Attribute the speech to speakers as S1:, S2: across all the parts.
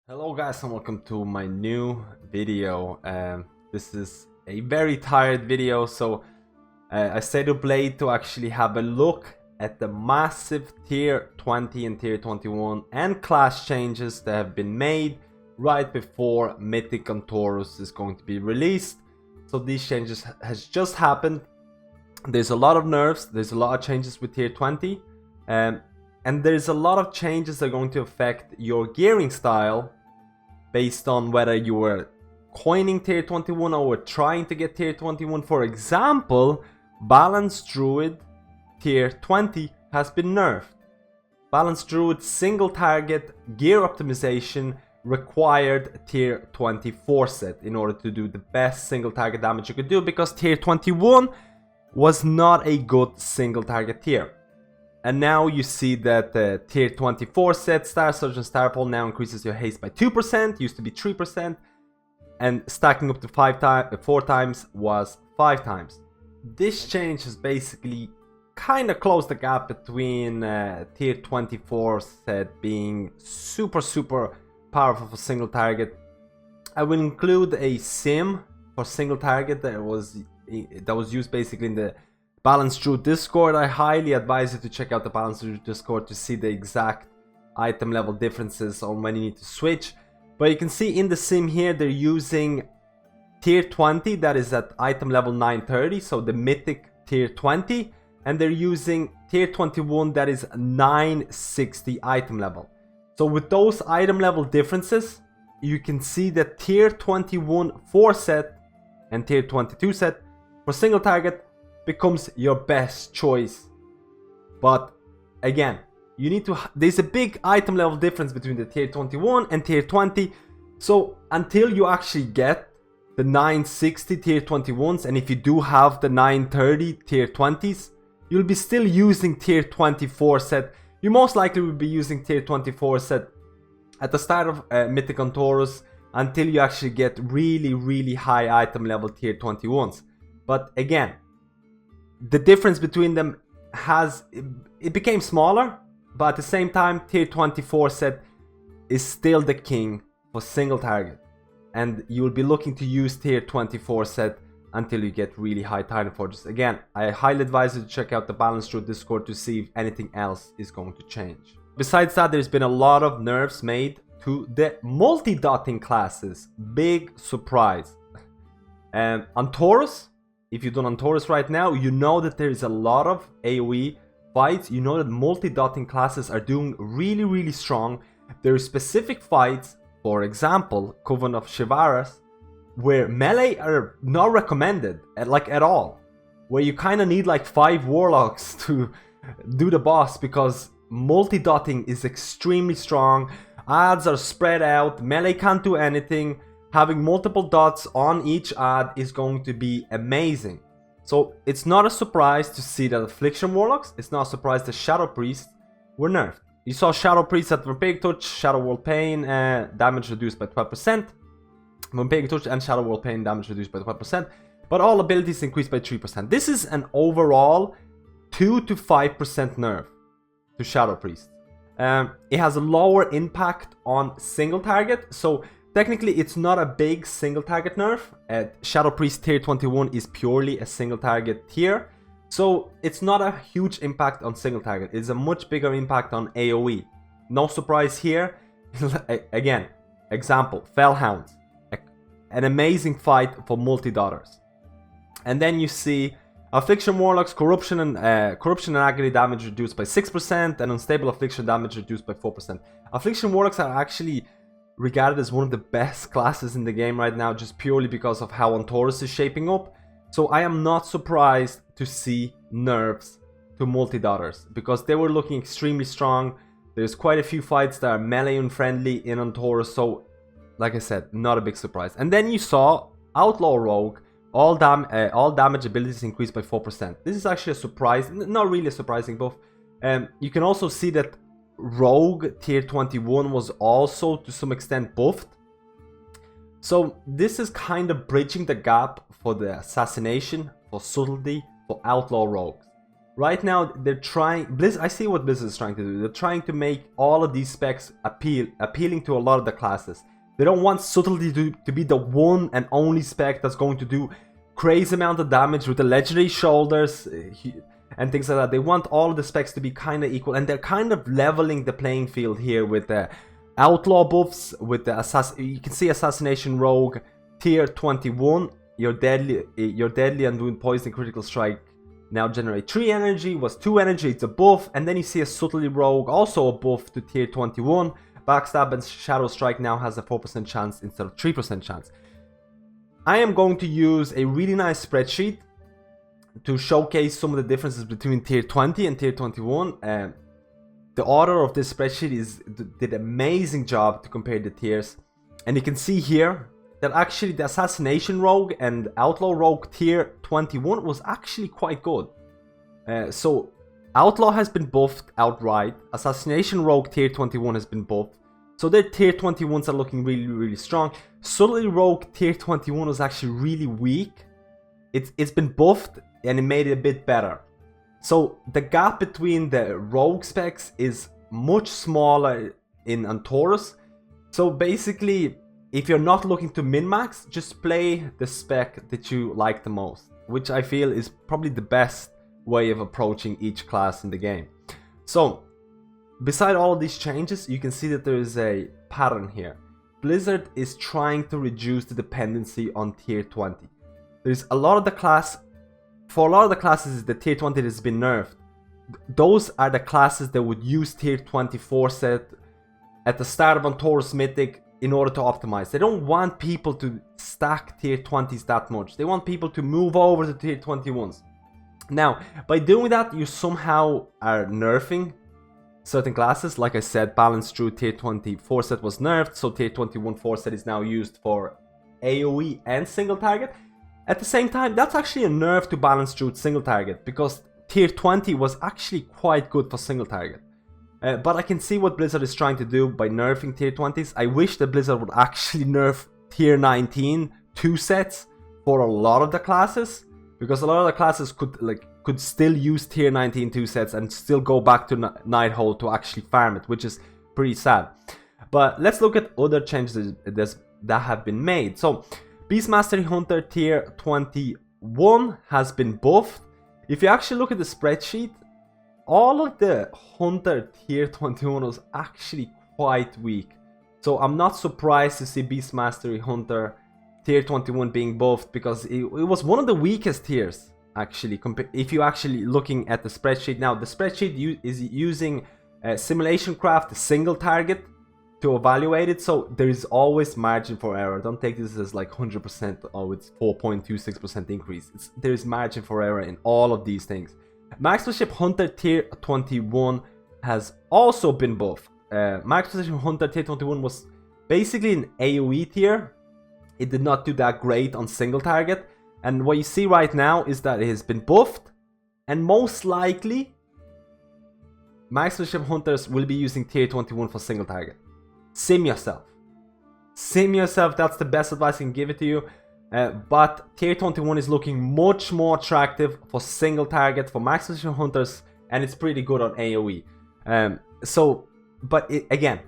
S1: Hello guys and welcome to my new video. This is a very tired video, so I stayed up late to actually have a look at the massive tier 20 and tier 21 and class changes that have been made right before Mythic Antorus is going to be released. So these changes has just happened. There's a lot of nerfs, there's a lot of changes with tier 20, and there's a lot of changes that are going to affect your gearing style based on whether you were coining tier 21 or were trying to get tier 21. For example, Balanced Druid tier 20 has been nerfed. Balanced Druid single target gear optimization required tier 24 set in order to do the best single target damage you could do, because tier 21 was not a good single target tier. And now you see that the tier 24 set, Star Surge and Star Pole, now increases your haste by 2%, used to be 3%, and stacking up to 4 times was 5 times. This change has basically kind of closed the gap between tier 24 set being super powerful for single target. I will include a sim for single target that was used basically in the Balanced Druid Discord. I highly advise you to check out the Balanced Druid Discord to see the exact item level differences on when you need to switch. But you can see in the sim here they're using tier 20 that is at item level 930, so the mythic tier 20, and they're using tier 21 that is 960 item level. So with those item level differences, you can see that tier 21 4 set and tier 22 set for single target becomes your best choice. But again, you need to, there's a big item level difference between the tier 21 and tier 20. So until you actually get the 960 tier 21s, and if you do have the 930 tier 20s, you'll be still using tier 24 set. You most likely will be using tier 24 set at the start of Mythic Antorus until you actually get really high item level tier 21s. But again, the difference between them it became smaller, but at the same time tier 24 set is still the king for single target, and you'll be looking to use tier 24 set until you get really high Titan Forges. Again, I highly advise you to check out the Balanced Druid Discord to see if anything else is going to change. Besides that, there's been a lot of nerfs made to the multi-dotting classes. Big surprise. Antorus, if you've done Antorus right now, you know that there is a lot of AoE fights. You know that multi-dotting classes are doing really strong. There are specific fights, for example, Coven of Shivaras, where melee are not recommended at all. Where you kind of need like 5 warlocks to do the boss, because multi-dotting is extremely strong. Adds are spread out, melee can't do anything. Having multiple dots on each ad is going to be amazing. So it's not a surprise to see that Affliction Warlocks, it's not a surprise that Shadow Priests were nerfed. You saw Shadow Priests at Vampiric Touch, Shadow World Pain, damage reduced by 12%. Vampiric Touch and Shadow World Pain damage reduced by 12%. But all abilities increased by 3%. This is an overall 2 to 5% nerf to Shadow Priests. It has a lower impact on single target, so technically it's not a big single target nerf. Shadow Priest tier 21 is purely a single target tier, so it's not a huge impact on single target. It's a much bigger impact on AoE. No surprise here. Again, example, Fellhounds, an amazing fight for Multidotters. And then you see Affliction Warlocks, Corruption and Agony damage reduced by 6%, and Unstable Affliction damage reduced by 4%. Affliction Warlocks are actually regarded as one of the best classes in the game right now, just purely because of how Antorus is shaping up. So I am not surprised to see nerfs to Multidotters, because they were looking extremely strong. There's quite a few fights that are melee unfriendly in Antorus, so like I said, not a big surprise. And then you saw Outlaw Rogue, all damage abilities increased by 4%. This is actually a surprise, not really a surprising buff. You can also see that Rogue tier 21 was also to some extent buffed. So this is kind of bridging the gap for the assassination, for subtlety, for outlaw rogues. right now they're trying, I see what Blizzard is trying to do. They're trying to make all of these specs appealing to a lot of the classes. They don't want subtlety to be the one and only spec that's going to do crazy amount of damage with the legendary shoulders and things like that. They want all of the specs to be kind of equal, and they're kind of leveling the playing field here with the outlaw buffs, with the you can see assassination rogue tier 21. You're deadly and doing poison critical strike now generate 3 energy, was 2 energy, it's a buff. And then you see a subtlety rogue, also a buff to tier 21. Backstab and shadow strike now has a 4% chance instead of 3% chance. I am going to use a really nice spreadsheet to showcase some of the differences between tier 20 and tier 21. The author of this spreadsheet did an amazing job to compare the tiers, and you can see here that actually the assassination rogue and outlaw rogue tier 21 was actually quite good. So outlaw has been buffed outright, assassination rogue tier 21 has been buffed, so their tier 21s are looking really strong. Subtlety rogue tier 21 was actually really weak. It's been buffed and it made it a bit better. So the gap between the rogue specs is much smaller in Antorus. So basically, if you're not looking to min-max, just play the spec that you like the most, which I feel is probably the best way of approaching each class in the game. So beside all of these changes, you can see that there is a pattern here. Blizzard is trying to reduce the dependency on tier 20. There's a lot of the class, for a lot of the classes, the tier 20 has been nerfed. Those are the classes that would use tier 24 set at the start of Antorus Mythic in order to optimize. They don't want people to stack tier 20s that much. They want people to move over to tier 21s. Now, by doing that, you somehow are nerfing certain classes. Like I said, Balance True tier 24 set was nerfed, so tier 21 4 set is now used for AoE and single target. At the same time, that's actually a nerf to Balance True single target, because tier 20 was actually quite good for single target. But I can see what Blizzard is trying to do by nerfing tier 20s. I wish that Blizzard would actually nerf tier 19 2 sets for a lot of the classes, because a lot of the classes could still use tier 19 2 sets and still go back to Nighthold to actually farm it, which is pretty sad. But let's look at other changes that have been made. So Beastmastery Hunter tier 21 has been buffed. If you actually look at the spreadsheet, all of the Hunter tier 21 was actually quite weak. So I'm not surprised to see Beastmastery Hunter tier 21 being buffed, because it was one of the weakest tiers actually. If you actually looking at the spreadsheet now, the spreadsheet is using Simulation Craft single target to evaluate it, so there is always margin for error. Don't take this as like 100%. Oh, it's 4.26% increase. There is margin for error in all of these things. Marksmanship Hunter tier 21 has also been buffed. Marksmanship Hunter tier 21 was basically an AoE tier. It did not do that great on single target, and what you see right now is that it has been buffed, and most likely Marksmanship Hunters will be using tier 21 for single target. Sim yourself. Sim yourself, that's the best advice I can give it to you. But tier 21 is looking much more attractive for single target, for Marksmanship Hunters, and it's pretty good on AoE. Again,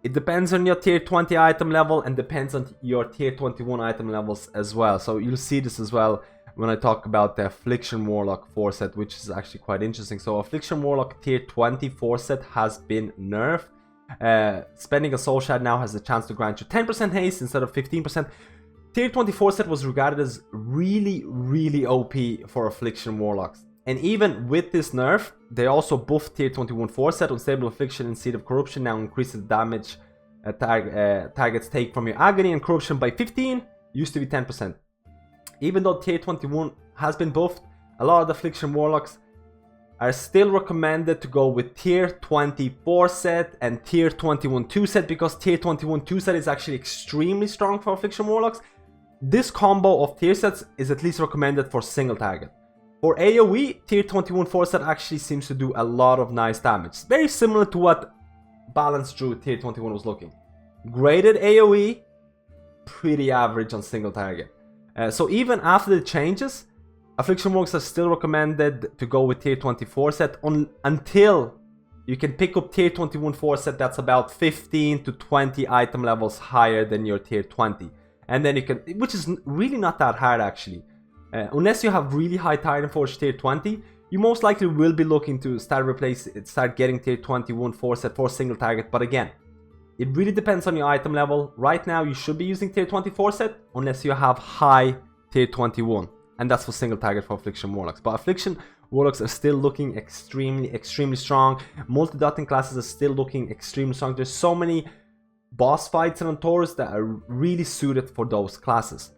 S1: it depends on your tier 20 item level and depends on your tier 21 item levels as well. So you'll see this as well when I talk about the Affliction Warlock 4 set, which is actually quite interesting. So Affliction Warlock tier 24 set has been nerfed. Spending a soul shard now has a chance to grant you 10% haste instead of 15%. Tier 24 set was regarded as really OP for Affliction Warlocks. And even with this nerf, they also buffed tier 21 4 set. Unstable Affliction and Seed of Corruption now increases the damage targets take from your Agony and Corruption by 15, used to be 10%. Even though tier 21 has been buffed, a lot of the Affliction Warlocks are still recommended to go with tier 24 set and tier 21 2 set, because tier 21 2 set is actually extremely strong for Affliction Warlocks. This combo of tier sets is at least recommended for single target. For AoE, tier 21 4 set actually seems to do a lot of nice damage. Very similar to what Balance True tier 21 was looking. Graded AoE, pretty average on single target. So even after the changes, Affliction Warlocks are still recommended to go with tier 24 set until you can pick up tier 21 4 set that's about 15 to 20 item levels higher than your tier 20. And then you can, which is really not that hard actually. Unless you have really high Titan Forge tier 20, you most likely will be looking to start getting tier 21 4 set for single target. But again, it really depends on your item level. Right now, you should be using tier 24 set unless you have high tier 21. And that's for single target for Affliction Warlocks. But Affliction Warlocks are still looking extremely strong. Multi-dotting classes are still looking extremely strong. There's so many boss fights in Antorus that are really suited for those classes.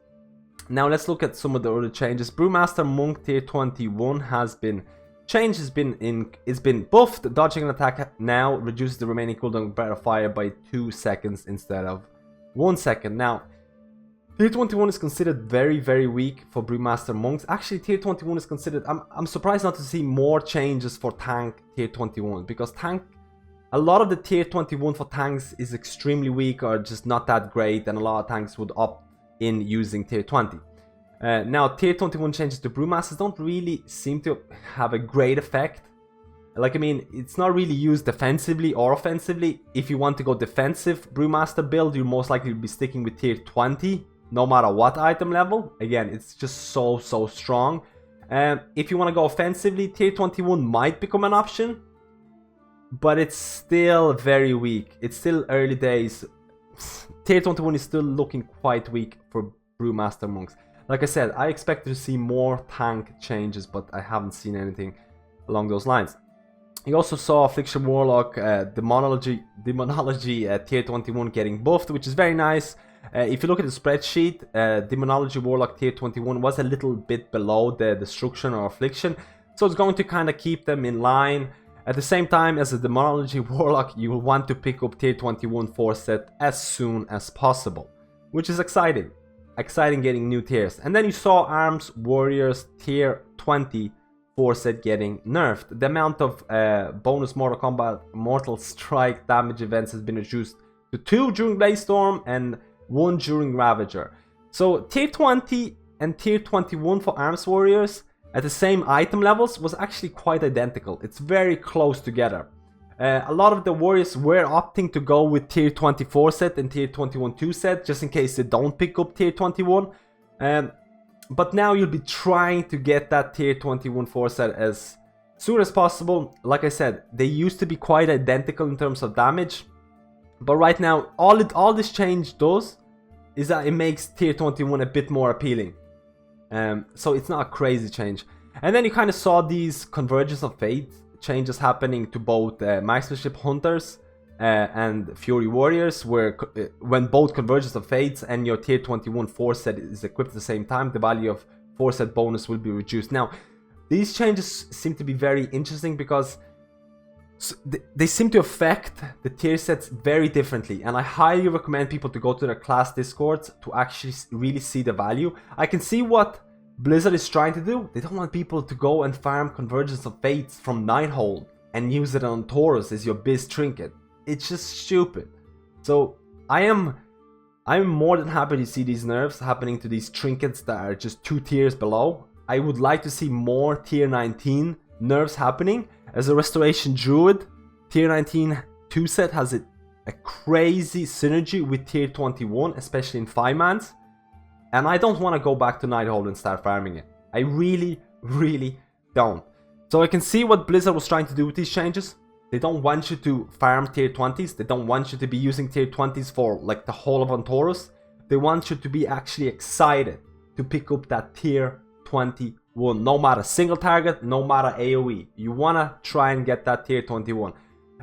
S1: Now let's look at some of the other changes. Brewmaster Monk tier 21 has been changed. It's been buffed. Dodging an attack now reduces the remaining cooldown of Breath of Fire by 2 seconds instead of 1 second. Now, tier 21 is considered very weak for Brewmaster Monks. Actually, tier 21 is considered... I'm surprised not to see more changes for tank tier 21, because tank... A lot of the tier 21 for tanks is extremely weak or just not that great, and a lot of tanks would opt in using tier 20. Now, tier 21 changes to Brewmasters don't really seem to have a great effect. Like, I mean, it's not really used defensively or offensively. If you want to go defensive Brewmaster build, you'll most likely be sticking with tier 20, no matter what item level. Again, it's just so strong. If you want to go offensively, tier 21 might become an option, but it's still very weak. It's still early days. Tier 21 is still looking quite weak for Brewmaster Monks. Like I said, I expected to see more tank changes, but I haven't seen anything along those lines. You also saw Affliction Warlock, Demonology tier 21 getting buffed, which is very nice. If you look at the spreadsheet, Demonology Warlock tier 21 was a little bit below the Destruction or Affliction, so it's going to kind of keep them in line. At the same time, as a Demonology Warlock, you will want to pick up tier 21 4 set as soon as possible, which is exciting. Exciting getting new tiers. And then you saw Arms Warriors tier 20 4 set getting nerfed. The amount of bonus Mortal Kombat Mortal Strike damage events has been reduced to 2 during Blaze Storm and 1 during Ravager. So tier 20 and tier 21 for Arms Warriors at the same item levels was actually quite identical. It's very close together. A lot of the warriors were opting to go with tier 24 set and tier 21 2 set, just in case they don't pick up tier 21. But now you'll be trying to get that tier 21 4 set as soon as possible. Like I said, they used to be quite identical in terms of damage, but right now all this change does is that it makes tier 21 a bit more appealing. So it's not a crazy change. And then you kind of saw these Convergence of Fate changes happening to both Marksmanship Hunters and Fury Warriors, where when both Convergence of Fates and your tier 21 4 set is equipped at the same time, the value of 4 set bonus will be reduced. Now, these changes seem to be very interesting because they seem to affect the tier sets very differently, and I highly recommend people to go to their class discords to actually really see the value. I can see what Blizzard is trying to do. They don't want people to go and farm Convergence of Fates from Nighthold and use it on Taurus as your biz trinket. It's just stupid. So I'm more than happy to see these nerfs happening to these trinkets that are just 2 tiers below. I would like to see more tier 19 nerfs happening. As a Restoration Druid, tier 19 2 set has a crazy synergy with tier 21, especially in 5-mans. And I don't want to go back to Nighthold and start farming it. I really don't. So I can see what Blizzard was trying to do with these changes. They don't want you to farm tier 20s. They don't want you to be using tier 20s for like the whole of Antorus. They want you to be actually excited to pick up that tier 21. No matter single target, no matter AoE. You want to try and get that tier 21.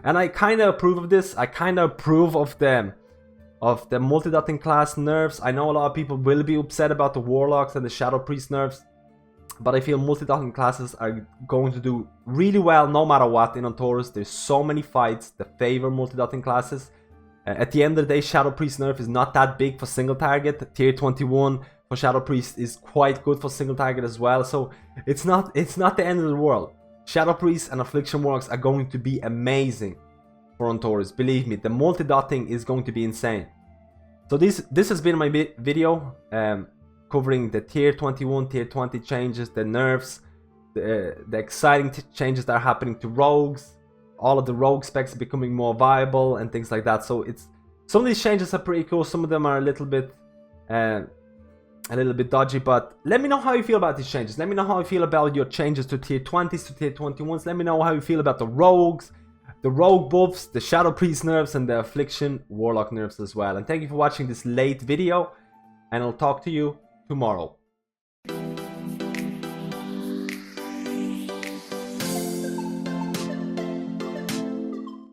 S1: And I kind of approve of this. I kind of approve of the multi-dotting class nerfs. I know a lot of people will be upset about the Warlocks and the Shadow Priest nerfs, but I feel multi-dotting classes are going to do really well no matter what in Antorus. There's so many fights that favor multi-dotting classes. At the end of the day, Shadow Priest nerf is not that big for single target. Tier 21 for Shadow Priest is quite good for single target as well, so it's not the end of the world. Shadow Priest and Affliction Warlocks are going to be amazing for Antorus. Believe me, the multi-dotting is going to be insane. So this has been my video. covering the tier 21, tier 20 changes, the nerfs, the exciting changes that are happening to rogues, all of the rogue specs becoming more viable and things like that. So it's, some of these changes are pretty cool, some of them are a little bit dodgy, but let me know how you feel about these changes. Let me know how you feel about your changes to tier 20s, to tier 21s. Let me know how you feel about the rogues, the rogue buffs, the shadow priest nerfs, and the affliction warlock nerfs as well. And thank you for watching this late video, and I'll talk to you tomorrow.